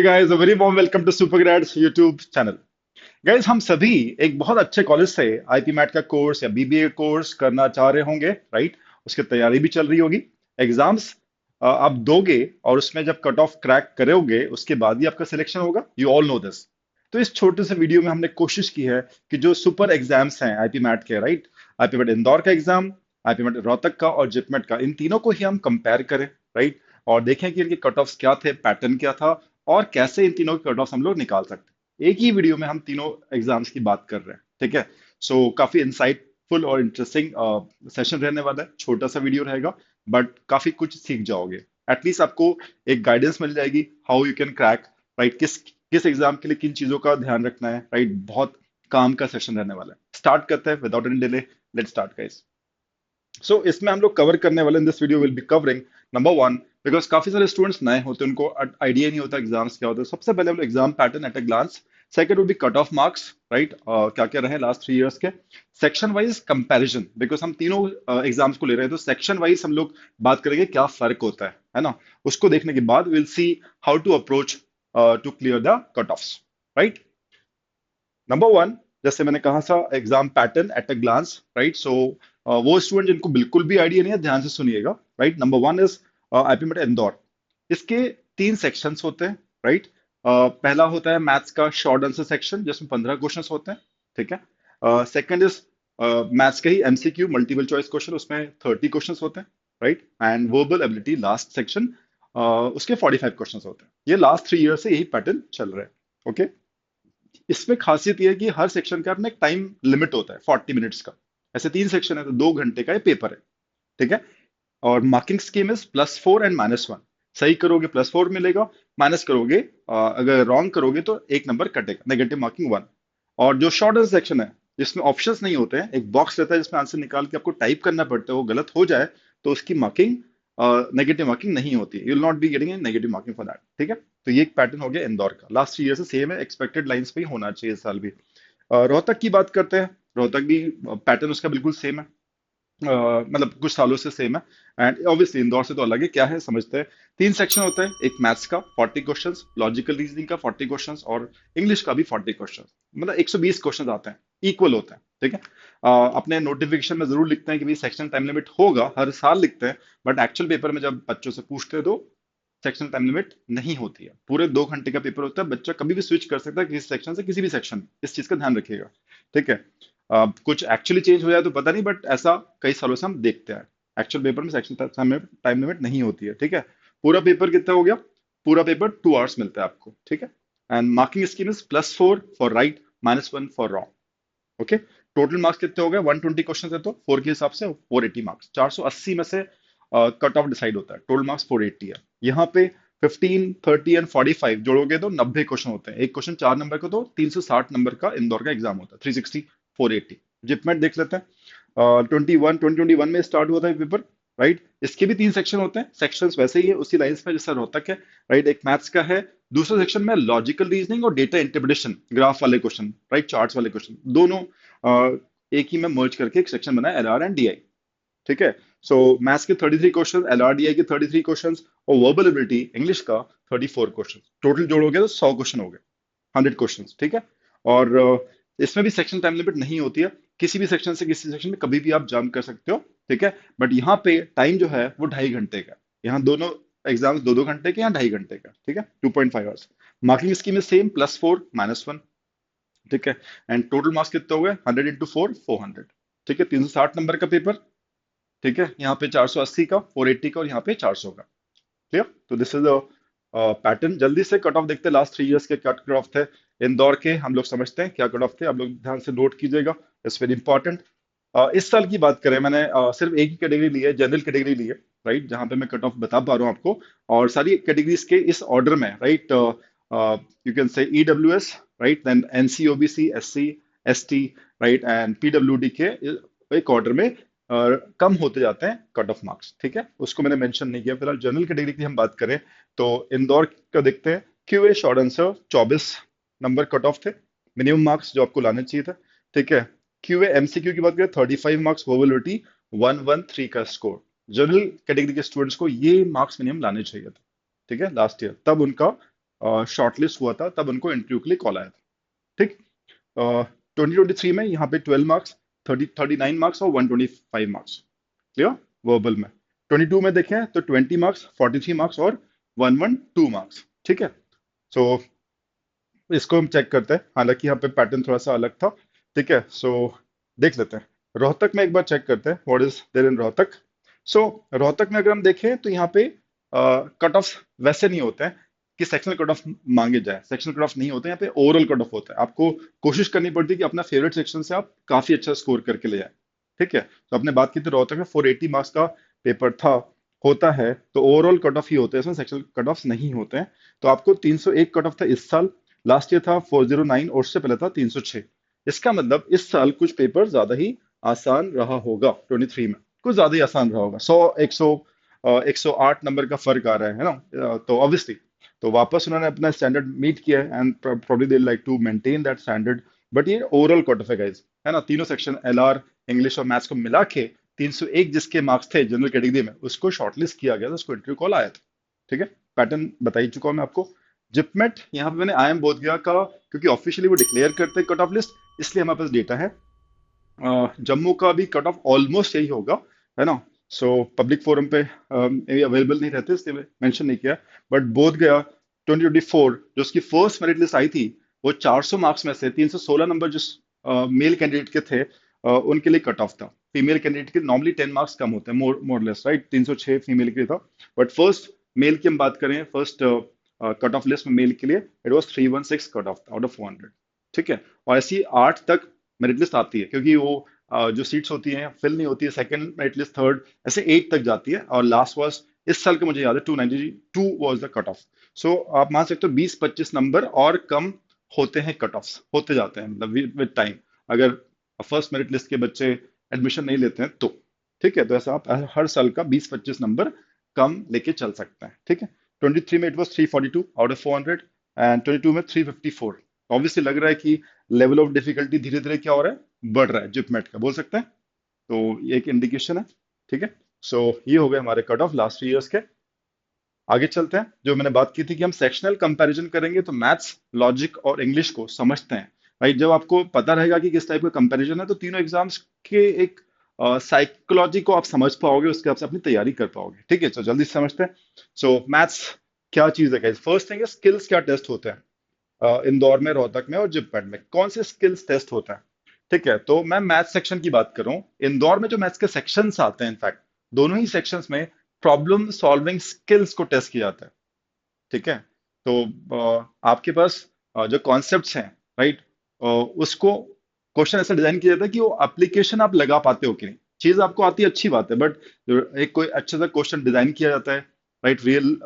Guys, a very warm welcome to super grades YouTube channel. Guys, हम सभी एक बहुत अच्छे कॉलेज से आईपी मैट का कोर्स या बीबीए कोर्स करना चाह रहे होंगे, राइट? उसकी तैयारी भी चल रही होगी। एग्जाम्स आप दोगे और उसमें जब कट ऑफ क्रैक करोगे उसके बाद ही आपका सिलेक्शन होगा। You all know this. तो इस छोटे से वीडियो में हमने कोशिश की है कि जो सुपर एग्जाम्स हैं आईपी मैट के, राइट? आईपी मैट इंदौर का एग्जाम, आईपी मैट रोहतक का और जिपमेट का, इन तीनों को ही हम कंपेयर करें, राइट? और देखें कि इनके कट ऑफ्स क्या थे, पैटर्न क्या था, और कैसे इन तीनों के कट ऑफ हम लोग निकाल सकते हैं। एक ही वीडियो में हम तीनों एग्जाम्स की बात कर रहे हैं, ठीक है? सो काफी इंसाइटफुल और इंटरेस्टिंग सेशन रहने वाला है। छोटा सा वीडियो रहेगा, बट काफी कुछ सीख जाओगे। एटलीस्ट आपको एक गाइडेंस मिल जाएगी how you can crack, right? किस किस एग्जाम के लिए किन चीजों का ध्यान रखना है, राइट? बहुत काम का सेशन रहने वाला है। स्टार्ट करते हैं without any delay. Let's start guys. So इसमें हम लोग कवर करने वाले, in this video will be covering number one, because काफी सारे स्टूडेंट्स नए होते हैं, उनको आइडिया नहीं होता एग्जाम्स क्या होते हैं। सबसे पहले हम लोग exam pattern at a glance. Second would be cut off marks, right? क्या क्या रहे लास्ट 3 इयर्स के। सेक्शन वाइज कंपैरिजन, बिकॉज हम तीनों एग्जाम्स को ले रहे हैं, तो सेक्शन वाइज हम लोग बात करेंगे क्या फर्क होता है ना? उसको देखने के बाद will see how to approach to clear the cut offs, right? Number one, जैसे मैंने कहा था, exam pattern at a glance, right? So वो स्टूडेंट जिनको बिल्कुल भी आइडिया नहीं है, ध्यान से सुनिएगा, right? Number one is IP MAT Indore. इसके 3 सेक्शंस होते हैं, राइट? पहला होता है मैथ्स का शॉर्ट आंसर सेक्शन, जिसमें 15 क्वेश्चंस होते हैं, ठीक है? सेकंड इज मैथ्स का ही एमसीक्यू मल्टीपल चॉइस क्वेश्चन, उसमें 30 क्वेश्चंस होते हैं, right? And verbal ability last section, उसके 45 क्वेश्चंस होते हैं। ये लास्ट 3 ईयर से यही पैटर्न चल रहा है, ओके? इसमें खासियत यह है कि हर सेक्शन का अपना एक टाइम लिमिट होता है 40 मिनट्स का। ऐसे 3 सेक्शन है तो 2 घंटे का ये पेपर है, ठीक है? और मार्किंग स्कीम इज +4 एंड -1। सही करोगे +4 मिलेगा, माइनस करोगे, अगर रॉन्ग करोगे तो 1 नंबर कटेगा, नेगेटिव मार्किंग 1। और जो शॉर्ट आंसर सेक्शन है, जिसमें ऑप्शंस नहीं होते हैं, एक बॉक्स रहता है जिसमें आंसर निकाल के आपको टाइप करना पड़ता है, वो गलत हो जाए तो उसकी मार्किंग, नेगेटिव मार्किंग नहीं होती है। You will not be getting a negative marking for that, ठीक है? तो ये एक पैटर्न हो गया इंदौर का, लास्ट 3 ईयर से सेम है, एक्सपेक्टेड लाइंस पे ही होना चाहिए इस साल भी। रोहतक की बात करते हैं। रोहतक भी पैटर्न उसका बिल्कुल सेम है, मतलब कुछ सालों से सेम है। एंड ऑब्वियसली इंदौर से तो अलग है, क्या है समझते हैं। 3 सेक्शन होता है, एक मैथ्स का 40 क्वेश्चंस, लॉजिकल रीजनिंग का 40 क्वेश्चंस, और इंग्लिश का भी 40 क्वेश्चंस। मतलब 120 क्वेश्चन आते हैं, इक्वल होते हैं, ठीक है? अपने नोटिफिकेशन में जरूर लिखते हैं कि भाई सेक्शन टाइम लिमिट होगा, हर साल लिखते हैं, बट एक्चुअल पेपर में जब बच्चों से पूछते हैं तो सेक्शन टाइम लिमिट नहीं होती है। पूरे 2 घंटे का पेपर होता है, बच्चा कभी भी स्विच कर सकता है किसी सेक्शन से किसी भी सेक्शन। इस चीज का ध्यान रखिएगा, ठीक है? कुछ एक्चुअली चेंज हो जाए तो पता नहीं, बट ऐसा कई सालों से हम देखते हैं। एक्चुअल पेपर में सेक्शन टाइम लिमिट नहीं होती है, ठीक है? पूरा पेपर कितना हो गया? पूरा पेपर 2 आवर्स मिलता है आपको, ठीक है? And marking scheme is +4 for right, -1 for wrong, okay? Total marks कितने हो गए? 120 क्वेश्चन है तो 4 के हिसाब से 480 मार्क्स, 480 में से कट ऑफ डिसाइड होता है। टोटल मार्क्स 480 है। यहाँ पे 15, 30 एंड 45 जोड़ोगे तो 90 क्वेश्चन होते हैं। एक क्वेश्चन 4 नंबर का, तो 360 नंबर का इंदौर का एग्जाम होता है। 360, 480। जिपमेट देख लेते हैं। 2021 में स्टार्ट हुआ था ये पेपर, राइट? इसके भी 3 सेक्शन होते हैं। सेक्शंस वैसे ही है, उसी लाइंस में जैसा रोहतक है, राइट? एक मैथ्स का है, दूसरे सेक्शन में लॉजिकल रीजनिंग और डेटा इंटरप्रिटेशन, ग्राफ वाले क्वेश्चन, राइट? चार्ट्स वाले क्वेश्चन, दोनों एक ही में मर्ज करके एक सेक्शन बना है, एलआर एंड डीआई, ठीक है? सो मैथ्स के 33 क्वेश्चन, एलआरडीआई के 33 क्वेश्चन, और वर्बल एबिलिटी इंग्लिश का 34 क्वेश्चन। टोटल जोड़ोगे तो 100 क्वेश्चन हो गए, 100 क्वेश्चन, ठीक है? और इसमें भी सेक्शन टाइम लिमिट नहीं होती है। किसी भी सेक्शन से किसी सेक्शन में कभी भी आप जंप कर सकते हो, ठीक है? बट यहाँ पे टाइम जो है वो 2.5 घंटे का। यहाँ दोनों एग्जाम्स 2-2 घंटे के, यहाँ 2.5 घंटे का, ठीक है? 2.5 आवर्स। मार्किंग स्कीम में सेम, +4 -1, ठीक है? एंड टोटल मार्क्स कितने हो गए? 100 × 4, 400, ठीक है? 360 नंबर का पेपर, ठीक है? यहाँ पे 480 का, 480 का, और यहाँ पे 400 का, क्लियर? तो दिस इज पैटर्न। जल्दी से कट ऑफ देखते हैं, लास्ट 3 इयर्स के कट ऑफ थे इंदौर के, हम लोग समझते हैं क्या कट ऑफ थे। आप लोग ध्यान से नोट कीजिएगा, इट्स वेरी इंपॉर्टेंट। इस साल की बात करें, मैंने सिर्फ एक ही कैटेगरी ली है, जनरल कैटेगरी ली है, राइट? जहां पे मैं कट ऑफ बता पा रहा हूँ आपको, और सारी कैटेगरीज के इस ऑर्डर में, right? You can say EWS, right? Then NC OBC, SC, ST, right? And PWD के एक ऑर्डर में कम होते जाते हैं कट ऑफ मार्क्स, ठीक है? उसको मैंने मेंशन नहीं किया। फिलहाल जनरल कैटेगरी की हम बात करें तो इंदौर का देखते हैं। QA short answer 24 number cut off थे, मिनिमम मार्क्स जो आपको लाने चाहिए थे, ठीक है? क्यूए एमसीक्यू की बात करें, 35 मार्क्स, वर्बलिटी 113 का स्कोर। जनरल कैटेगरी के स्टूडेंट्स को ये मार्क्स मिनिमम लाने चाहिए थे, ठीक है? लास्ट ईयर तब उनका शॉर्टलिस्ट हुआ था तब उनको इंटरव्यू के लिए कॉल आया था। ठीक। 2023 में यहाँ पे 12 मार्क्स, 39 मार्क्स और 125 मार्क्स, क्लियर, वर्बल में। 22 में देखें तो 20 मार्क्स, 43 मार्क्स और 112 मार्क्स। ठीक है। सो इसको हम चेक करते हैं, हालांकि यहाँ पे पैटर्न थोड़ा सा अलग था। ठीक है। सो देख लेते हैं रोहतक में, एक बार चेक करते हैं what is there in Rohtak. So Rohtak में अगर हम देखें तो यहाँ पे कट ऑफ वैसे नहीं होते हैं कि सेक्शनल कट ऑफ मांगे जाए, सेक्शनल कट ऑफ नहीं होते, यहाँ पे ओवरऑल कट ऑफ होता है। आपको कोशिश करनी पड़ती है कि अपना फेवरेट सेक्शन से आप काफी अच्छा स्कोर करके ले जाए। ठीक है। तो आपने बात की थी रोहतक में 480 मार्क्स का पेपर था, होता है तो ओवरऑल कट ऑफ ही होते हैं, इसमें सेक्शनल कट ऑफ नहीं होते हैं। तो आपको 301 कट ऑफ था इस साल, लास्ट ईयर था 409 और उससे पहले था 306। इसका मतलब इस साल कुछ पेपर ज्यादा ही आसान रहा होगा, 23 में कुछ ज्यादा ही आसान रहा होगा। 100 100 108 नंबर का फर्क आ रहा है ना। तो ऑब्वियसली तो वापस उन्होंने अपना स्टैंडर्ड मीट किया है and probably they like to maintain that standard. But ये ओवरऑल कट ऑफ है गाइस, है ना। तीनों सेक्शन एलआर, इंग्लिश और मैथ्स को मिला के 301 जिसके मार्क्स थे जनरल कैटेगरी में, उसको शॉर्टलिस्ट किया गया था, उसको इंटरव्यू कॉल आया था। ठीक है। पैटर्न बता ही चुका हूं मैं आपको। जिपमेट यहाँ पे मैंने आई एम बोध गया का, क्योंकि ऑफिशियली वो डिक्लेयर करते हैं कट ऑफ लिस्ट, इसलिए हमारे पास डेटा है। जम्मू का भी कट ऑफ ऑलमोस्ट यही होगा, है ना। सो पब्लिक फोरम पे अवेलेबल नहीं रहते इसलिए मेंशन नहीं किया। बट बोध गया 2024 जो उसकी फर्स्ट मेरिट लिस्ट आई थी, वो 400 मार्क्स में से 316 नंबर जो मेल कैंडिडेट के थे, उनके लिए कट ऑफ था। फीमेल कैंडिडेट के नॉर्मली 10 मार्क्स कम होते हैं, मोर मोरलेस, राइट। 306 फीमेल के लिए था। बट फर्स्ट मेल की हम बात करें, फर्स्ट कट ऑफ लिस्ट में मेल के लिए it was 316 cut off out of 400। ठीक है। और ऐसी 8 तक मेरिट लिस्ट आती है, क्योंकि वो जो सीट्स होती हैं फिल नहीं होती है, सेकंड मेरिट लिस्ट, थर्ड, ऐसे 8 तक जाती है। और लास्ट वाज इस साल के मुझे याद है 292 वाज द कट ऑफ। सो आप मान सकते हो 20-25 नंबर और कम होते हैं, कट ऑफ्स होते जाते हैं, मतलब विद टाइम, अगर फर्स्ट मेरिट लिस्ट के बच्चे एडमिशन नहीं लेते हैं तो। ठीक है। तो ऐसा आप हर साल का 20-25 नंबर कम लेके चल सकते हैं। ठीक है। 23 में it was 342 out of 400 and 22 में 354। ऑब्वियसली लग रहा है कि लेवल ऑफ डिफिकल्टी धीरे धीरे क्या हो रहा है, बढ़ रहा है, जिपमेट का बोल सकते हैं। तो ये एक इंडिकेशन है। ठीक है। सो ये हो गए हमारे कट ऑफ लास्ट ईयर्स के। आगे चलते हैं, जो मैंने बात की थी कि हम सेक्शनल कंपैरिजन करेंगे, तो मैथ्स, लॉजिक और इंग्लिश को समझते हैं। भाई जब आपको पता रहेगा कि किस टाइप का कंपैरिजन है, तो तीनों एग्जाम्स के एक साइकोलॉजी को आप समझ पाओगे, उसके हिसाब से अपनी तैयारी कर पाओगे। ठीक है। तो जल्दी से समझते हैं। सो मैथ्स क्या चीज है, फर्स्ट थिंग है स्किल्स, क्या टेस्ट होते हैं इंदौर में, रोहतक में और जिपमेट में, कौन से स्किल्स टेस्ट होता है। ठीक है। तो मैं मैथ सेक्शन की बात कर रहा हूँ। इंदौर में जो मैथ्स के सेक्शंस आते हैं, इनफैक्ट दोनों ही सेक्शंस में प्रॉब्लम सॉल्विंग स्किल्स को टेस्ट किया जाता है। ठीक है। तो आपके पास जो कॉन्सेप्ट्स हैं, राइट, उसको क्वेश्चन ऐसा डिजाइन किया जाता है कि वो एप्लीकेशन आप लगा पाते हो कि नहीं। चीज आपको आती है अच्छी बात है, बट एक कोई अच्छा सा क्वेश्चन डिजाइन किया जाता है, राइट, रियल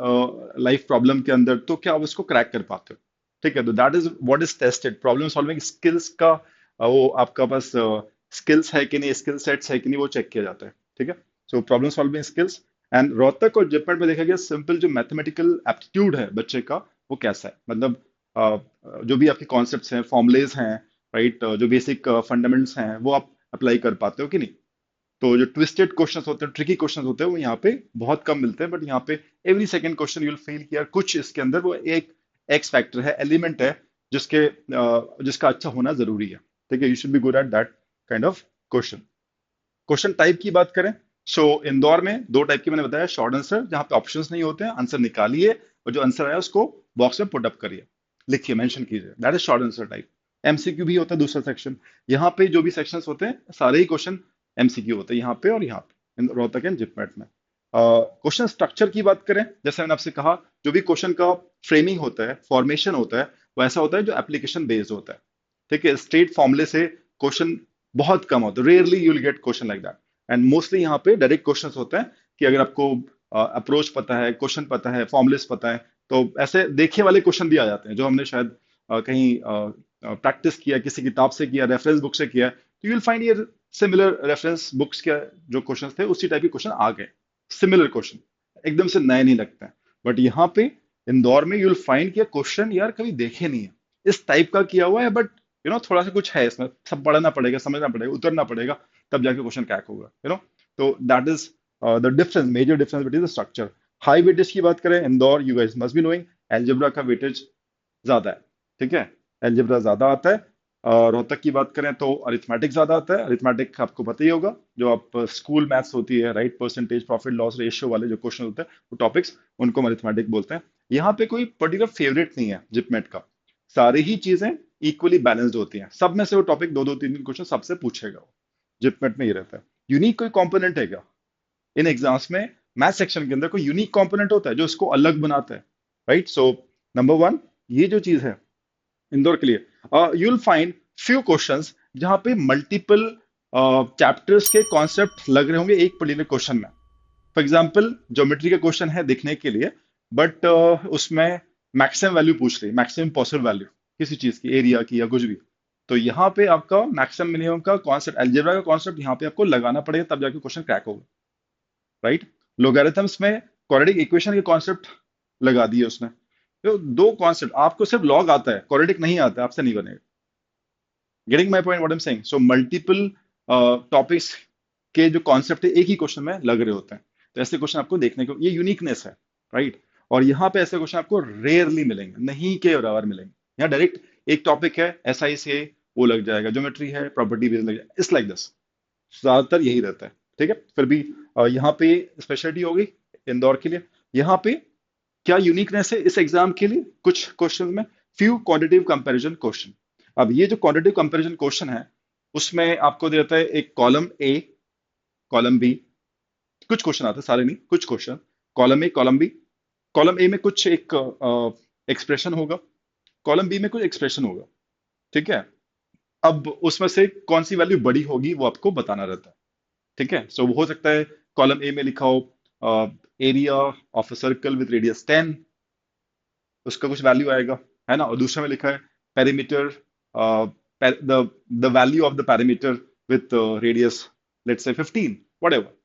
लाइफ प्रॉब्लम के अंदर, तो क्या आप उसको क्रैक कर पाते हो। ठीक है। तो that is what is tested, problem solving skills का वो आपका पास स्किल्स है कि नहीं, स्किल सेट्स है कि नहीं, वो चेक किया जाता है। ठीक है। So problem solving skills. And Rohtak और जिपमेट में देखा गया सिंपल जो मैथमेटिकल एप्टीट्यूड है बच्चे का, वो कैसा है, मतलब अ, जो भी आपके कॉन्सेप्ट्स हैं, फॉर्मुलेज हैं, राइट, जो बेसिक फंडामेंट्स हैं, वो आप अप्लाई कर पाते हो कि नहीं। तो जो ट्विस्टेड क्वेश्चंस होते हैं, ट्रिकी क्वेश्चंस होते हैं, वो यहाँ पे बहुत कम मिलते हैं। बट यहाँ पे every second question you will feel कि यार कुछ इसके अंदर वो एक एक्स फैक्टर है, एलिमेंट है, जिसका अच्छा होना जरूरी है। ठीक है। You should be good at that kind of question. Question type की बात करें, सो इंदौर में दो टाइप की मैंने बताया, शॉर्ट आंसर जहां पे ऑप्शंस नहीं होते हैं, आंसर निकालिए और जो आंसर आया उसको बॉक्स में पुट अप करिए, लिखिए, मेंशन कीजिए, that is short answer type. MCQ भी होता है दूसरा सेक्शन। यहाँ पे जो भी सेक्शंस होते हैं सारे ही क्वेश्चन एमसीक्यू होते हैं, यहाँ पे और यहाँ पे रोहतक एंड जिपमेट में। क्वेश्चन स्ट्रक्चर की बात करें, जैसे मैंने आपसे कहा, जो भी क्वेश्चन का फ्रेमिंग होता है, फॉर्मेशन होता है, वो ऐसा होता है जो एप्लीकेशन बेस्ड होता है। ठीक है। स्ट्रेट फॉर्मूले से क्वेश्चन बहुत कम होता है, rarely you will get question like that. And mostly यहाँ पे डायरेक्ट क्वेश्चंस होते हैं कि अगर आपको अप्रोच पता है, क्वेश्चन पता है, फॉर्मुलेस पता है, तो ऐसे देखे वाले क्वेश्चन भी आ जाते हैं जो हमने शायद कहीं प्रैक्टिस किया, किसी किताब से किया, रेफरेंस बुक से किया, तो यू विल फाइंड ये सिमिलर रेफरेंस बुक्स के जो क्वेश्चन थे उसी टाइप के क्वेश्चन आ गए, सिमिलर क्वेश्चन, एकदम से नए नहीं लगते हैं। बट यहाँ पे इंदौर में यू विल फाइंड कि क्वेश्चन यार कभी देखे नहीं है, इस टाइप का किया हुआ है, बट थोड़ा सा कुछ है इसमें, सब पढ़ना पड़ेगा, समझना पड़ेगा, उतरना पड़ेगा, तब जाके क्वेश्चन क्रैक होगा। तो that is the difference, major difference between the structure. High weightage की बात करें, Indore, you guys must be knowing, algebra का वेटेज ज्यादा है। ठीक है, एलजेब्रा ज्यादा आता है। और रोहतक की बात करें तो अरिथमेटिक ज्यादा आता है। अरिथमेटिक आपको पता ही होगा, जो आप स्कूल मैथ्स होती है, right, percentage, profit loss ratio वाले जो क्वेश्चन होते हैं, वो टॉपिक्स, उनको हम अरिथमेटिक बोलते हैं। यहाँ पे कोई पर्टिकुलर फेवरेट नहीं है जिपमेट का, सारी ही चीजें इक्वली बैलेंस्ड होती हैं, सब में से वो टॉपिक दो दो तीन तीन क्वेश्चन सबसे पूछेगा वो, जिपमेट में ही रहता है। यूनिक कोई कंपोनेंट है क्या इन एग्जाम्स में? मैथ सेक्शन के अंदर कोई यूनिक कंपोनेंट होता है जो इसको अलग बनाता है, राइट? सो नंबर वन, ये जो चीज है इंदौर के लिए, you will find few questions जहां पे मल्टीपल चैप्टर्स के कॉन्सेप्ट लग रहे होंगे एक पर्टिकुलर क्वेश्चन में। फॉर एग्जाम्पल ज्योमेट्री का क्वेश्चन है दिखने के लिए, बट उसमें मैक्सिमम वैल्यू पूछ रही है, मैक्सिमम पॉसिबल वैल्यू किसी चीज की, एरिया की या कुछ भी। तो यहाँ पे आपका मैक्सिमम मिनिमम का कॉन्सेप्ट, अलजेब्रा का कॉन्सेप्ट यहाँ पे आपको लगाना पड़ेगा, तब जाके क्वेश्चन क्रैक होगा, राइट? लोगैरिथम्स में क्वाड्रेटिक इक्वेशन के कॉन्सेप्ट लगा दिए उसने। तो दो कॉन्सेप्ट, आपको सिर्फ लॉग आता है, क्वाड्रेटिक नहीं आता है, आपसे नहीं बनेगा। Getting my point what I am saying? So multiple topics के जो कॉन्सेप्ट है एक ही क्वेश्चन में लग रहे होते हैं। तो ऐसे क्वेश्चन आपको देखने को, ये यूनिकनेस है, राइट? और यहाँ पे ऐसे क्वेश्चन आपको रेयरली मिलेंगे, नहीं के बराबर मिलेंगे। यहाँ डायरेक्ट एक टॉपिक है एसआई से वो लग जाएगा, ज्योमेट्री है प्रॉपर्टी बेस्ड लग जाएगा, इट्स लाइक दिस। ज्यादातर यही रहता है। ठीक है, फिर भी यहाँ पे स्पेशलिटी होगी इंदौर के लिए। यहाँ पे क्या यूनिकनेस है इस एग्जाम के लिए? कुछ क्वेश्चन में फ्यू क्वांटिटेटिव कंपैरिजन क्वेश्चन। अब ये जो क्वांटिटेटिव कंपैरिजन क्वेश्चन है, उसमें आपको देता है एक कॉलम ए, कॉलम बी, कुछ क्वेश्चन आते हैं, सारे नहीं, कुछ question, column A, column B. Column A में कुछ एक एक्सप्रेशन होगा, कॉलम बी में कुछ एक्सप्रेशन होगा। ठीक है, अब उसमें से कौन सी वैल्यू बड़ी होगी वो आपको बताना रहता है। ठीक है, सो हो सकता है कॉलम ए में लिखा हो area of a circle with radius 10, उसका कुछ वैल्यू आएगा, है ना? और दूसरे में लिखा है perimeter, the the value of the perimeter with radius let's say 15, whatever.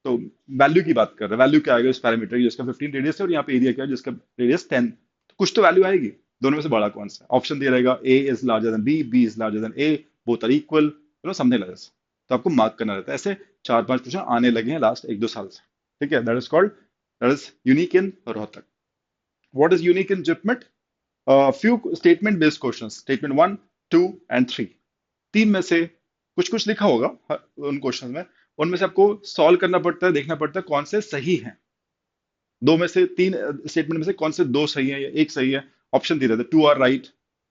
तो वैल्यू की बात कर रहे हैं, वैल्यू क्या आएगा इस पैरामीटर की जिसका 15 रेडियस है, और यहाँ पे एरिया क्या है जिसका रेडियस 10। तो कुछ तो वैल्यू आएगी, दोनों में से बड़ा कौन सा? ऑप्शन दिया रहेगा A is larger than B, B is larger than A, both are equal, something like this. तो आपको मार्क करना रहता है। ऐसे चार पांच क्वेश्चन आने लगे हैं लास्ट एक दो साल से। ठीक है, that is called, that is unique in Rohtak. What is unique in JIPMAT? Few statement based question, statement one, two and three, तीन में से कुछ कुछ लिखा होगा उन क्वेश्चन में, उनमें से आपको सॉल्व करना पड़ता है, देखना पड़ता है कौन से सही हैं। दो में से तीन स्टेटमेंट में से कौन से दो सही है या एक सही है, ऑप्शन दे रहते, two are right,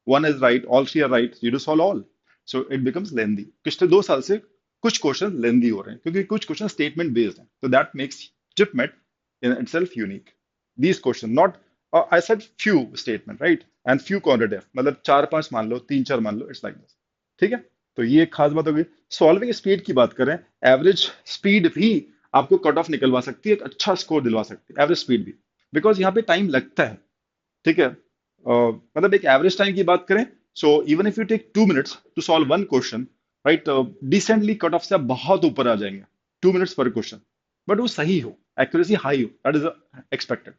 one is right, all three are right, you do solve all. So it becomes lengthy. पिछले दो साल से कुछ क्वेश्चन लेंदी हो रहे हैं क्योंकि कुछ क्वेश्चन स्टेटमेंट बेस्ड हैं, तो that makes JIPMAT in itself unique. These questions, not I said few statement, right? And few quantitative, मतलब चार पांच मान लो, तीन चार मान लो, इट्स लाइक दिस। ठीक है, तो ये एक खास बात होगी। सॉल्विंग स्पीड की बात करें, एवरेज स्पीड भी आपको कट ऑफ निकलवा सकती है, एक अच्छा स्कोर दिलवा सकती है एवरेज स्पीड भी, बिकॉज यहाँ पे टाइम लगता है। ठीक है, मतलब एक एवरेज टाइम की बात करें, so even if you take 2 minutes to solve one question, right, decently cut off से आप बहुत ऊपर आ जाएंगे, 2 मिनट्स पर क्वेश्चन, बट वो सही हो, एक्यूरेसी हाई हो, दैट इज एक्सपेक्टेड।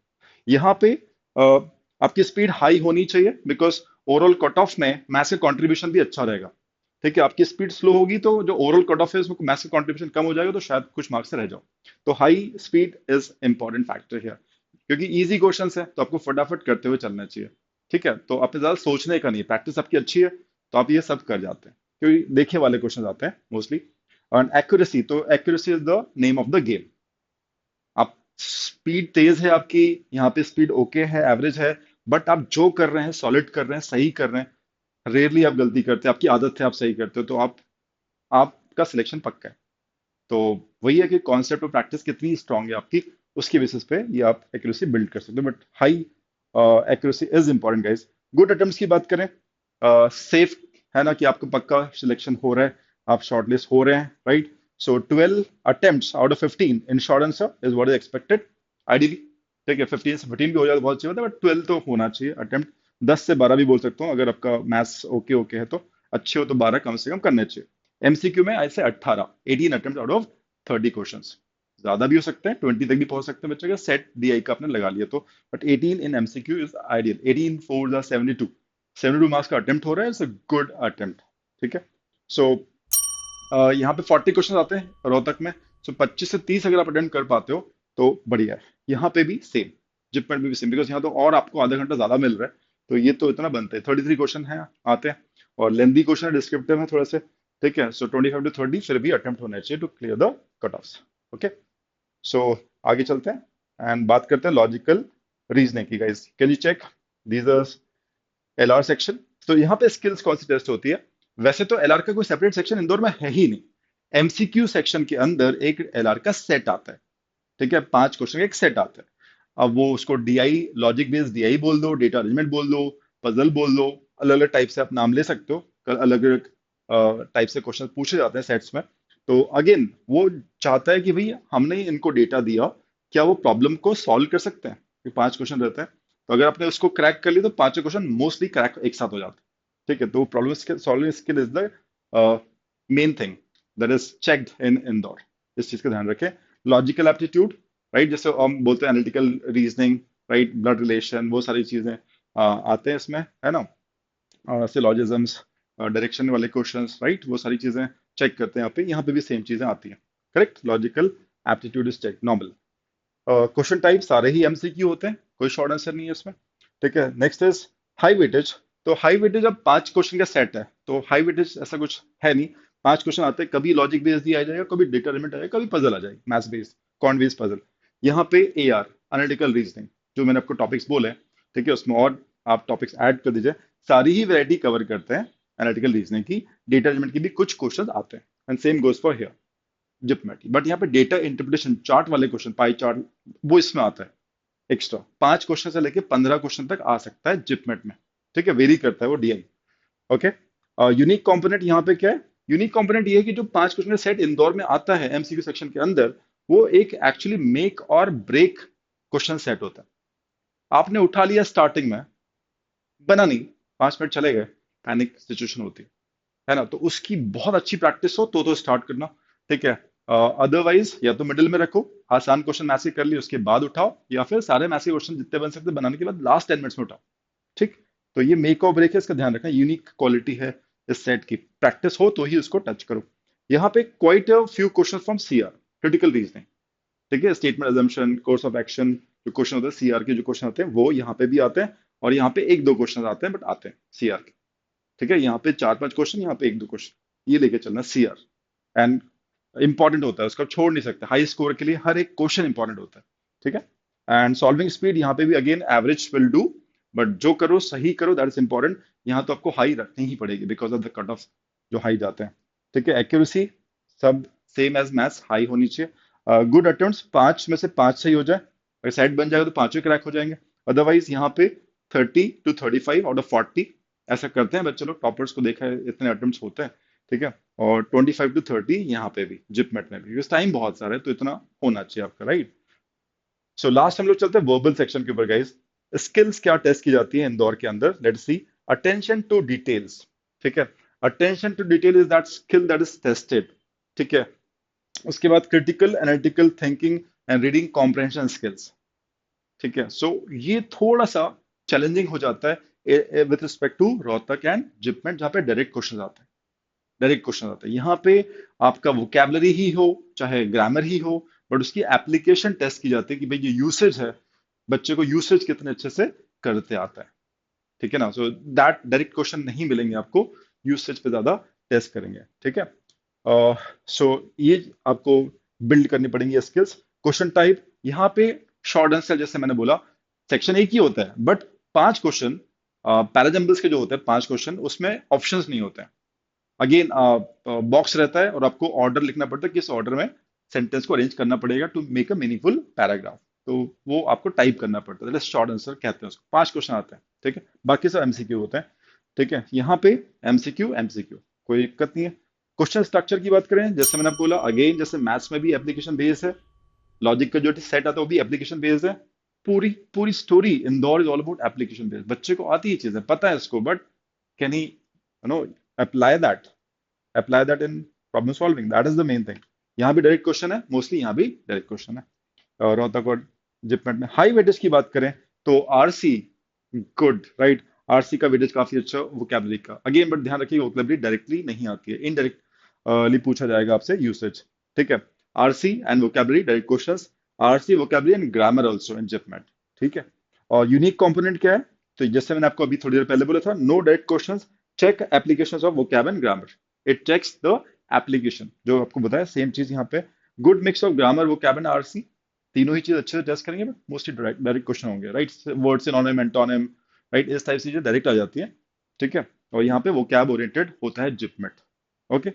यहाँ पे आपकी स्पीड हाई होनी चाहिए, बिकॉज ओवरऑल कट ऑफ में मैथ्स का कॉन्ट्रीब्यूशन भी अच्छा रहेगा। ठीक है, आपकी स्पीड स्लो होगी तो जो ओवरऑल कट ऑफ है उसमें मैथ्स का कॉन्ट्रीब्यूशन कम हो जाएगा, तो शायद कुछ मार्क्स से रह जाओ। तो high speed is important factor here, क्योंकि इजी क्वेश्चन है तो आपको फटाफट करते हुए चलना चाहिए। ठीक है, तो आपने ज्यादा सोचने का नहीं, प्रैक्टिस आपकी अच्छी है तो आप ये सब कर जाते हैं, क्योंकि देखे वाले क्वेश्चन आते हैं मोस्टली। और एक्यूरेसी, तो accuracy is the name of the game. आप स्पीड तेज है आपकी, यहाँ पे स्पीड ओके है, एवरेज है, बट आप जो कर रहे हैं सॉलिड कर रहे हैं, सही कर रहे हैं, रेयरली आप गलती करते हैं, आपकी आदत है आप सही करते हो, तो आपका सिलेक्शन पक्का है। तो वही है कि कॉन्सेप्ट और प्रैक्टिस कितनी स्ट्रांग है आपकी, उसके बेसिस पे ये आप एक्यूरेसी बिल्ड कर सकते हो। But high accuracy is important guys. Good attempts की बात करें, सेफ है ना कि आपका पक्का सिलेक्शन हो रहा है, आप शॉर्टलिस्ट हो रहे हैं, right? So 12 attempts out of 15 in short answer is what is expected ideally. ठीक है, 15 से 14 भी हो जाए तो बहुत अच्छी बात है, बट 12 तो होना चाहिए अटेम्प्ट। 10 से 12 भी बोल सकता हूँ, अगर आपका मैथ्स ओके ओके है तो, अच्छे हो तो 12 कम से कम करने चाहिए। एमसीक्यू में ऐसे 18, 18 अटेम्प्ट आउट ऑफ 30 क्वेश्चंस, ज्यादा भी हो सकते हैं, 20 तक भी पहुंच सकते हैं बच्चे का, सेट डीआई का आपने लगा लिया तो। But 18 in MCQ is ideal. 18 4 the 72, 72 marks का अटेम्प्ट हो रहा है, इट्स अ गुड अटेम्प्ट। ठीक है, सो यहाँ पे 40 क्वेश्चन आते हैं रोहतक में, सो 25 से 30 अगर आप अटेम्प्ट कर पाते हो तो बढ़िया है। यहाँ पे भी सेम, जिप में भी सेम, बिकॉज यहाँ तो और आपको आधा घंटा ज्यादा मिल रहा है, तो ये तो इतना बनता है। 33 क्वेश्चन है आते हैं, और लेंदी क्वेश्चन है, डिस्क्रिप्टिव है थोड़ा से, ठीक है। सो 25 to 30 फिर भी अटेम्प्ट होना चाहिए to clear the cut off. Okay, so आगे चलते हैं एंड बात करते हैं लॉजिकल रीजनिंग की। Guys can you check these are LR section. तो यहाँ पे स्किल्स कौन सी टेस्ट होती है? वैसे तो एलआर का कोई सेपरेट सेक्शन इंदौर में है ही नहीं। एमसीक्यू सेक्शन के अंदर एक एलआर का सेट आता है, ठीक है, 5 क्वेश्चन का एक सेट आता है। अब वो उसको डीआई, लॉजिक बेस्ड डीआई बोल दो, डेटा अरेंजमेंट बोल दो, पजल बोल दो, अलग अलग टाइप से आप नाम ले सकते हो, अलग अलग टाइप से क्वेश्चन पूछे जाते हैं सेट्स में। तो अगेन वो चाहता है कि भाई हमने इनको डेटा दिया, क्या वो प्रॉब्लम को सॉल्व कर सकते हैं? ये 5 क्वेश्चन रहते हैं, तो अगर आपने उसको क्रैक कर लिया तो 5 क्वेश्चन मोस्टली क्रैक एक साथ हो जाते हैं, ठीक है। तो problem solving skill is the main thing that is checked in Indore, इस चीज का ध्यान रखें। लॉजिकल एप्टीट्यूड, राइट, जैसे हम बोलते हैं analytical reasoning, right, blood relation, वो सारी चीजें आते हैं इसमें, है ना। सिलॉजिज्म्स, डायरेक्शन वाले क्वेश्चंस, राइट, वो सारी चीजें चेक करते हैं यहाँ पे भी सेम चीजें आती हैं, correct. Logical aptitude is check normal. Question type सारे ही एमसीक्यू होते हैं, कोई शॉर्ट आंसर नहीं है इसमें, ठीक है। Next is high weightage. तो हाई वेटेज अब 5 क्वेश्चन का सेट है, तो हाई वेटेज ऐसा कुछ है नहीं। 5 क्वेश्चन आते हैं, कभी लॉजिक बेस्ड दिया जाएगा, कभी डेटा एलिमेंट आएगा, कभी पजल आ जाएगी, maths based, quant based puzzle. यहाँ पे ए आर, एनालिटिकल रीजनिंग, जो मैंने आपको टॉपिक्स बोले, ठीक है, उसमें और आप टॉपिक्स ऐड कर दीजिए, सारी ही वैरायटी कवर करते हैं एनालिटिकल रीजनिंग की। डेटा एलिमेंट की भी कुछ क्वेश्चन आते हैं, and same goes for here JIPMAT. But यहाँ पे डेटा इंटरप्रिटेशन चार्ट वाले क्वेश्चन, पाई चार्ट, वो इसमें आता है एक्स्ट्रा। 5 क्वेश्चन से लेके 15 क्वेश्चन तक आ सकता है जिपमेट में, ठीक है, वेरी करता है वो डीआई। ओके, यूनिक कंपोनेंट यहाँ पे क्या है? यूनिक कंपोनेंट ये है कि जो 5 क्वेश्चन का सेट इंदौर में आता है एमसीक्यू सेक्शन के अंदर, वो एक एक्चुअली मेक और ब्रेक क्वेश्चन सेट होता है। आपने उठा लिया स्टार्टिंग में, बना नहीं, 5 मिनट चले गए, पैनिक सिचुएशन होती है ना। तो उसकी बहुत अच्छी प्रैक्टिस हो तो स्टार्ट करना, ठीक है। अदरवाइज या तो मिडिल में रखो, आसान क्वेश्चन मैथ के कर लिए उसके बाद उठाओ, या फिर सारे मैथ के क्वेश्चन जितने बन सकते बनाने के बाद लास्ट 10 मिनट्स में उठाओ, ठीक। तो ये मेक और ब्रेक है, इसका ध्यान रखना, यूनिक क्वालिटी है इस सेट की, प्रैक्टिस हो तो ही उसको टच करो। यहाँ पे quite a few question from CR, critical reasoning, ठीक है, statement assumption, course of action, जो क्वेश्चन होते हैं सीआर के, जो क्वेश्चन होते हैं वो यहाँ पे भी आते हैं, और यहाँ पे एक दो क्वेश्चन आते हैं, बट आते हैं सीआर के, ठीक है। यहाँ पे 4-5 क्वेश्चन, यहाँ पे एक दो क्वेश्चन, ये लेके चलना सीआर। एंड इंपॉर्टेंट होता है, उसको आप छोड़ नहीं सकते, हाई स्कोर के लिए हर एक क्वेश्चन इंपॉर्टेंट होता है, ठीक है। एंड सॉल्विंग स्पीड यहाँ पे भी again average will do, but जो करो सही करो, दैट इज इंपॉर्टेंट। यहाँ तो आपको हाई रखनी ही पड़ेगी because of the cut of जो हाई जाते हैं, ठीक है। एक्यूरेसी सब सेम एज मैथ्स, हाई होनी चाहिए। गुड अटेम्प्ट्स 5 में से 5 सही हो जाए, अगर सेट बन जाएगा तो 5 क्रैक हो जाएंगे। अदरवाइज यहाँ पे 30 to 35 आउट ऑफ 40 ऐसा करते हैं बच्चे लोग, टॉपर्स को देखा है इतने अटेम्प्ट्स होते हैं, ठीक है। और 25 to 30 यहाँ पे भी जिपमेट में भी, because टाइम बहुत सारा है तो इतना होना चाहिए आपका, राइट। सो लास्ट हम लोग चलते हैं वर्बल सेक्शन के ऊपर गाइस। स्किल्स क्या टेस्ट की जाती है इंदौर के अंदर, let's see. Attention to details, ठीक है, attention to detail is that skill that is tested, ठीक है। उसके बाद critical analytical thinking and reading comprehension skills, ठीक है। सो ये थोड़ा सा चैलेंजिंग हो जाता है with respect to Rohtak and JIPMAT, जहाँ पे डायरेक्ट क्वेश्चन आते हैं, डायरेक्ट क्वेश्चन आता है। यहाँ पे आपका वोकेबलरी ही हो चाहे ग्रामर ही हो, बट उसकी एप्लीकेशन टेस्ट की जाती है कि भाई ये यूसेज है, बच्चे को यूसेज कितने अच्छे से करते आता है, ठीक है ना। सो दैट डायरेक्ट क्वेश्चन नहीं मिलेंगे आपको, यूसेज पे ज्यादा टेस्ट करेंगे, ठीक है। सो ये आपको बिल्ड करनी पड़ेंगी स्किल्स। क्वेश्चन टाइप यहाँ पे शॉर्ट आंसर, जैसे मैंने बोला, सेक्शन एक ही होता है, बट 5 क्वेश्चन पैराजम्बल्स के जो होते हैं 5 क्वेश्चन, उसमें ऑप्शंस नहीं होते हैं। अगेन बॉक्स रहता है और आपको ऑर्डर लिखना पड़ता है, किस ऑर्डर में सेंटेंस को अरेंज करना पड़ेगा to make a meaningful paragraph. तो वो आपको टाइप करना पड़ता है, शॉर्ट आंसर कहते हैं उसको। 5 क्वेश्चन आते हैं, ठीक है, बाकी सब एमसीक्यू होते हैं, ठीक है। यहाँ पे एमसीक्यू एमसीक्यू, कोई दिक्कत नहीं है। क्वेश्चन स्ट्रक्चर की बात करें, जैसे मैंने आपको बोला, अगेन जैसे मैथ्स में भी एप्लीकेशन बेस्ड है, लॉजिक का जो सेट आता है वो भी एप्लीकेशन बेस्ड है। पूरी पूरी story Indore is all about application based. बच्चे को आती ही चीजें, पता है इसको, but can he know apply that, apply that in problem solving, that is the main thing. यहाँ भी डायरेक्ट क्वेश्चन है, मोस्टली यहाँ भी डायरेक्ट क्वेश्चन है। और रोहतक और जिपमेट में हाई वेटेज की बात करें तो आरसी, गुड, राइट, आरसी का वेटेज काफी अच्छा वोकैबुलरी का, अगेन बट ध्यान रखिए वोकैबुलरी डायरेक्टली नहीं आती है, इनडायरेक्टली पूछा जाएगा आपसे यूसेज, ठीक है। RC and vocabulary direct questions, RC vocabulary and grammar also in JIPMAT, ठीक है। और यूनिक कंपोनेंट क्या है? तो जैसे मैंने आपको अभी थोड़ी देर पहले बोला था, no direct questions, check applications of vocab and grammar. It checks the application, जो आपको बताया सेम चीज यहाँ पे। Good mix of grammar, vocab and RC, तीनों ही चीज अच्छे से टेस्ट करेंगे, but mostly direct direct question होंगे, राइट? वर्ड सिनोनिम, एंटोनिम, राइट, इस टाइप से चीजें डायरेक्ट आ जाती है। ठीक है। और यहाँ पे वोकैब ओरिएंटेड होता है जिपमेट। ओके।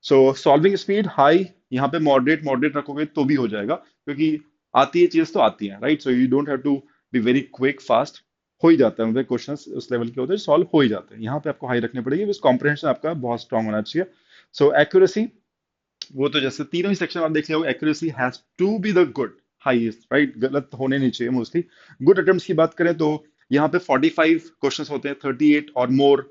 सो सॉल्विंग स्पीड हाई, यहाँ पे मॉडरेट मॉडरेट रखोगे तो भी हो जाएगा, क्योंकि आती है चीज तो आती है, right? So you don't have to be very quick fast, हो ही जाता है, मतलब क्वेश्चंस उस लेवल के होते हैं, सॉल्व हो ही जाते हैं। यहाँ पे आपको हाई रखनी पड़ेगी, बस कॉम्प्रहेंशन आपका बहुत स्ट्रांग होना चाहिए। सो एक्यूरेसी, वो तो जैसे तीनों ही सेक्शन आप देख लिया होगा, accuracy has to be the good highest, right? गलत होने नहीं चाहिए मोस्टली। गुड अटेम्प्ट्स की बात करें तो यहाँ पे 45 क्वेश्चंस होते हैं, 38 और मोर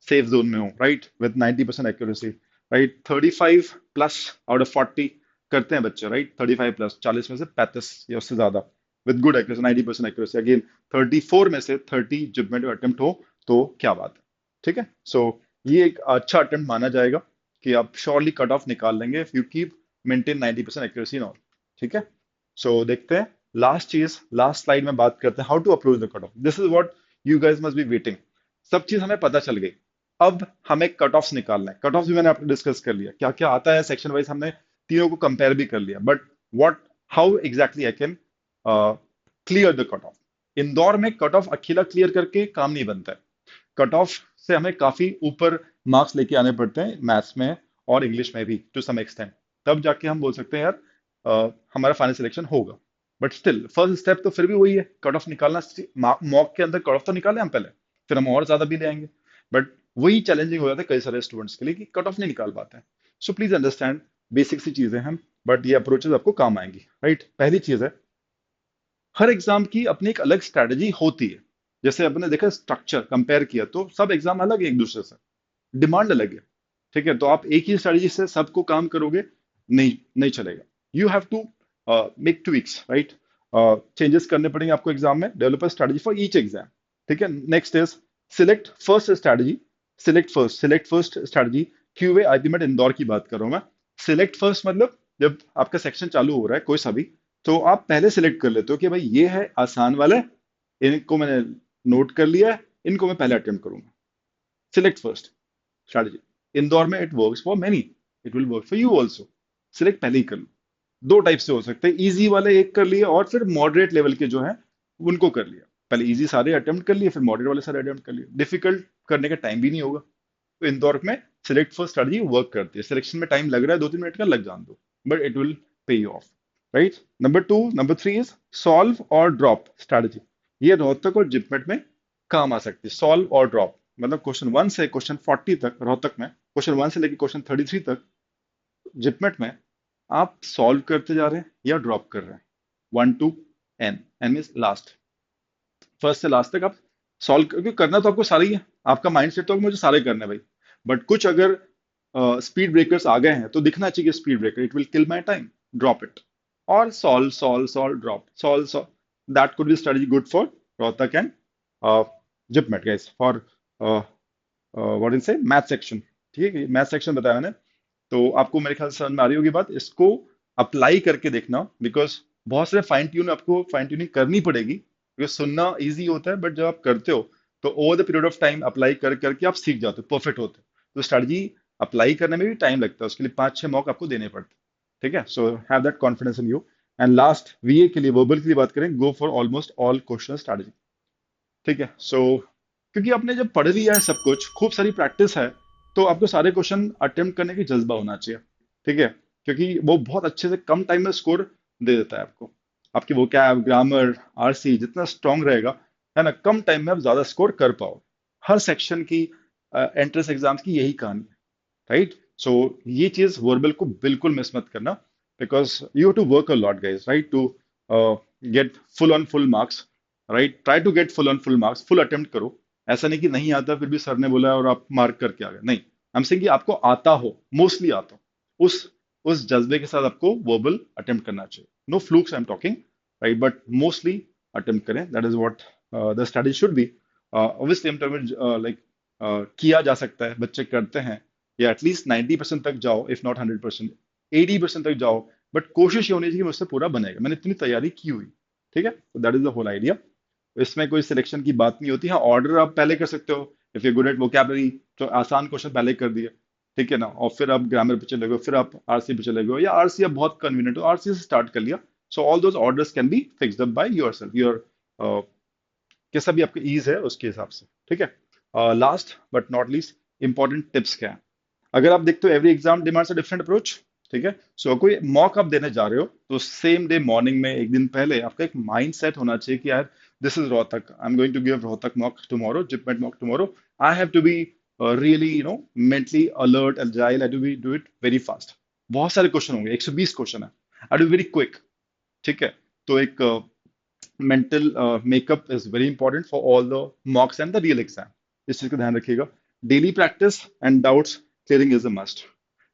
सेफ जोन में हो, right, with 90% accuracy, right? 35 plus out of 40 करते हैं बच्चे, राइट? 35 प्लस 40 में से 35 या उससे ज्यादा with good accuracy, 90% accuracy. Again 34 में से 30 जजमेंट अटेम्प्ट हो तो क्या बात है। ठीक है। सो ये एक अच्छा अटेम्प्ट माना जाएगा कि आप श्योरली कट ऑफ निकाल लेंगे if you keep maintain 90% accuracy in all. ठीक है। सो देखते हैं लास्ट चीज, लास्ट स्लाइड में बात करते हैं how to approach the cut off. This is what you guys must be waiting. सब चीज हमें पता चल गई, अब हमें कट ऑफ्स निकालना है। कट ऑफ्स भी मैंने आपको डिस्कस कर लिया, क्या क्या आता है सेक्शन वाइज, हमने तीनों को कंपेयर भी कर लिया, but what, how exactly I can clear the cut of. Indore में कट ऑफ अकेला क्लियर करके काम नहीं बनता है, कट ऑफ से हमें काफी ऊपर मार्क्स लेके आने पड़ते हैं मैथ्स में और इंग्लिश में भी टू सम एक्सटेंट, तब जाके हम बोल सकते हैं यार हमारा फाइनल सिलेक्शन होगा। बट स्टिल फर्स्ट स्टेप तो फिर भी वही है, कट ऑफ निकालना। मॉक के अंदर कट ऑफ तो निकाले हम पहले, फिर हम और ज्यादा भी ले आएंगे, बट वही चैलेंजिंग हो जाता है कई सारे स्टूडेंट्स के लिए कि कट ऑफ नहीं निकाल पाते हैं। सो प्लीज अंडरस्टैंड, बेसिक सी चीजें हैं, बट ये अप्रोचेस आपको काम आएंगी, राइट? पहली चीज है, हर एग्जाम की अपनी एक अलग स्ट्रैटेजी होती है। जैसे अपने देखा स्ट्रक्चर कंपेयर किया तो सब एग्जाम अलग है एक दूसरे से, डिमांड अलग है। ठीक है। तो आप एक ही स्ट्रैटेजी से सबको काम करोगे, नहीं नहीं चलेगा। You have to make tweaks, right? Changes करने पड़ेंगे आपको एग्जाम में, develop a strategy for each exam. ठीक है। Next is select first strategy. Select first strategy. QA IPMAT Indore की बात कर रहा हूं मैं। सिलेक्ट फर्स्ट मतलब जब आपका सेक्शन चालू हो रहा है कोई सा भी, तो आप पहले सिलेक्ट कर लेते हो कि भाई ये है आसान वाला है, इनको मैंने नोट कर लिया है, इनको मैं पहले अटेम्प्ट करूंगा। Select first strategy. इंदौर में it works for many, it will work for you also. Select पहले ही कर लो। दो टाइप से हो सकते हैं, इजी वाले एक कर लिए और फिर मॉडरेट लेवल के जो है उनको कर लिया। पहले इजी सारे अटेम्प्ट कर लिए, फिर मॉडरेट वाले सारे अटेम्प्ट कर लिए, डिफिकल्ट करने का टाइम भी नहीं होगा। तो इंदौर में सिलेक्ट फर्स्ट स्ट्रैटेजी वर्क करती है। सिलेक्शन में टाइम लग रहा है 2-3 मिनट का, लग जान दो, but it will pay you of, right? Number three is solve और ड्रॉप स्ट्रैटेजी। ये रोहतक और जिपमेट में काम आ सकती है, सॉल्व और ड्रॉप। मतलब क्वेश्चन 1 से क्वेश्चन 40 तक रोहतक में, क्वेश्चन 1 से लेकर क्वेश्चन 33 तक जिपमेट में आप सॉल्व करते जा रहे हैं या ड्रॉप कर रहे हैं। 1 to n, N mean last, first से लास्ट तक आप सॉल्व, क्योंकि करना तो आपको सारा ही है, आपका माइंड सेट तो होगा, मुझे सारे करने हैं भाई। बट कुछ अगर स्पीड ब्रेकर्स आ गए हैं तो दिखना चाहिए speed breaker, it will kill my time, drop it. और solve solve solve drop, solve solve, that could be strategy good for Rohtak and JIPMAT guys, for what is say math section. ठीक है, math section बताया मैंने, तो आपको मेरे ख्याल से समझ में आ रही होगी बात। इसको अप्लाई करके देखना, बिकॉज बहुत सारे फाइन ट्यून आपको फाइन ट्यूनिंग करनी पड़ेगी, बिकॉज सुनना इजी होता है, बट जब आप करते हो तो over the period of time apply कर करके आप सीख जाते हो, परफेक्ट होते हो। तो स्ट्रैटेजी अप्लाई करने में भी टाइम लगता है, उसके लिए 5-6 मॉक आपको देने पड़ते हैं। ठीक है। So have that confidence in you. And last, वीए के लिए, वर्बल के लिए बात करें, go for almost all question strategy. ठीक है। सो क्योंकि आपने जब पढ़ लिया है सब कुछ, खूब सारी प्रैक्टिस है, तो आपको सारे क्वेश्चन अटेम्प्ट करने की जज्बा होना चाहिए। ठीक है। क्योंकि वो बहुत अच्छे से कम टाइम में स्कोर दे देता है आपको। आपकी वोकैब, ग्रामर, आरसी जितना स्ट्रांग रहेगा, है ना, कम टाइम में आप ज्यादा स्कोर कर पाओ। हर सेक्शन की एंट्रेंस एग्जाम्स की यही कहानी है, राइट? सो ये चीज वर्बल को बिल्कुल मिस मत करना, because you have to work a lot guys, right, to get full on full marks, right? Try to get full on full marks, full attempt करो। ऐसा नहीं कि नहीं आता फिर भी सर ने बोला और आप मार्क करके आ गए, नहीं। हम सेइंग कि आपको आता हो, मोस्टली आता हो, उस जज्बे के साथ आपको वर्बल अटेम्प्ट करना चाहिए। No flukes I am talking, right, but mostly attempt करें, that is what the study should be. Obviously हम टर्म लाइक किया जा सकता है, बच्चे करते हैं, या एटलीस्ट 90% तक जाओ, इफ नॉट 100%, 80% तक जाओ, बट कोशिश ये होनी चाहिए कि मुझसे पूरा बनेगा, मैंने इतनी तैयारी की हुई। ठीक है। That is the whole idea. इसमें कोई सिलेक्शन की बात नहीं होती। हाँ, ऑर्डर आप पहले कर सकते हो, if you good at vocabulary तो आसान क्वेश्चन पहले कर दिए, ठीक है ना, और फिर आप ग्रामर पे चले गए, फिर आप आरसी पे चले गए, या आरसी आप बहुत कन्वीनियंट हो आरसी से स्टार्ट कर लिया। So all those orders can be fixed up by your self, your कैसा भी आपका ईज है उसके हिसाब से, ठीक है। Last but not least, important tips क्या है। अगर आप देखते हो every exam demands a different approach, ठीक है। सो कोई मॉक आप देने जा रहे हो तो सेम डे मॉर्निंग में एक दिन पहले आपका एक माइंड सेट होना चाहिए कि यार this is Rohtak, I am going to give Rohtak mock tomorrow, JIPMAT mock tomorrow. I have to be really mentally alert agile, I to be do it very fast. बहुत सारे क्वेश्चन होंगे, 120 क्वेश्चन है, I do very quick, ठीक है। तो एक mental makeup is very important for all the मॉक्स and the real exam. इस चीज का ध्यान रखिएगा। Daily practice and doubts clearing is a must.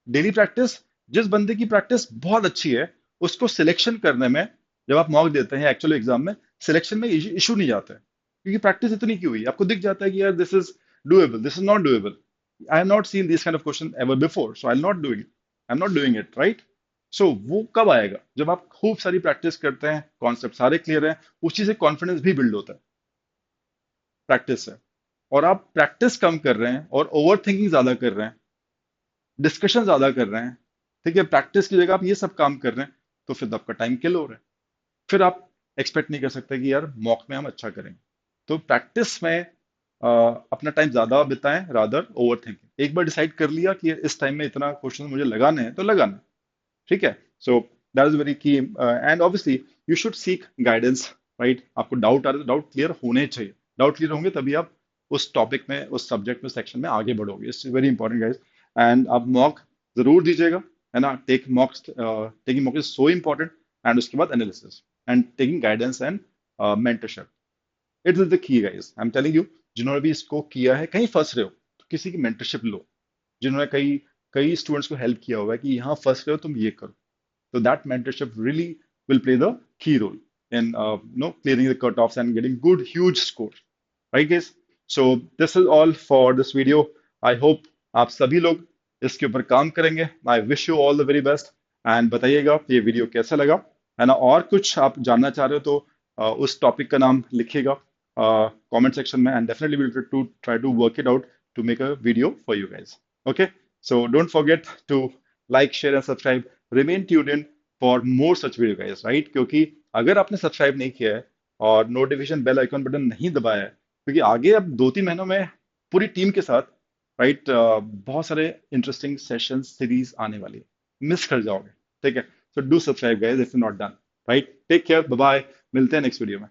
Daily practice, जिस बंदे की प्रैक्टिस बहुत अच्छी है उसको सिलेक्शन करने में, जब आप मॉक देते हैं एक्चुअल एग्जाम में, सिलेक्शन में इशू नहीं जाता है, क्योंकि प्रैक्टिस इतनी की हुई है। आपको दिख जाता है कि यार this is doable, this is not doable, I have not seen this kind of question ever before, so I am not doing it, I am not doing it, right. So वो कब आएगा, जब आप खूब सारी प्रैक्टिस करते हैं, concept सारे क्लियर हैं, उसी से कॉन्फिडेंस भी बिल्ड होता है, प्रैक्टिस से। और आप प्रैक्टिस कम कर रहे हैं और ओवर थिंकिंग ज्यादा कर रहे हैं, डिस्कशन ज्यादा कर रहे हैं, ठीक है, प्रैक्टिस की जगह आप ये सब काम कर रहे हैं, तो फिर तो आपका टाइम किल हो रहा है। फिर आप एक्सपेक्ट नहीं कर सकते कि यार मॉक में हम अच्छा करेंगे। तो प्रैक्टिस में अपना टाइम ज्यादा बिताएं रादर ओवर थिंकिंग। एक बार डिसाइड कर लिया कि इस टाइम में इतना क्वेश्चन मुझे लगाने हैं तो लगाना है, ठीक है। सो दैट इज वेरी की, and obviously you should seek guidance, right. आपको डाउट आ रहा है तो डाउट क्लियर होने चाहिए, डाउट क्लियर होंगे तभी आप उस टॉपिक में, उस सब्जेक्ट में, सेक्शन में आगे बढ़ोगे। It's very important guys. And आप मॉक जरूर दीजिएगा, है ना। Taking mock is so important. And उसके बाद analysis and taking guidance and mentorship, it is the key guys, I am telling you. जिन्होंने भी इसको किया है, कहीं फंस रहे हो तो किसी की मेंटरशिप लो, जिन्होंने कई कई स्टूडेंट्स को हेल्प किया होगा कि यहाँ फंस रहे हो तुम ये करो। So that mentorship really will play the key role in clearing the cutoffs and getting good huge score. Right guys? So this is all for this video. I hope आप सभी लोग इसके ऊपर काम करेंगे। I wish you all the very best and बताइएगा ये video कैसा लगा, है ना। और कुछ आप जानना चाह रहे हो तो उस टॉपिक का नाम लिखिएगा कमेंट सेक्शन में, and definitely we'll try to work it out to make a video for you guys. Okay? So don't forget to like, share and subscribe. Remain tuned in for more such video guys, right? क्योंकि अगर आपने subscribe नहीं किया है और notification bell icon button नहीं दबाया है, क्योंकि आगे अब 2-3 महीनों में पूरी टीम के साथ, राइट, बहुत सारे इंटरेस्टिंग सेशन सीरीज आने वाली है, मिस कर जाओगे, ठीक है। So do subscribe guys if you not done, right. Take care, bye bye, मिलते हैं नेक्स्ट वीडियो में।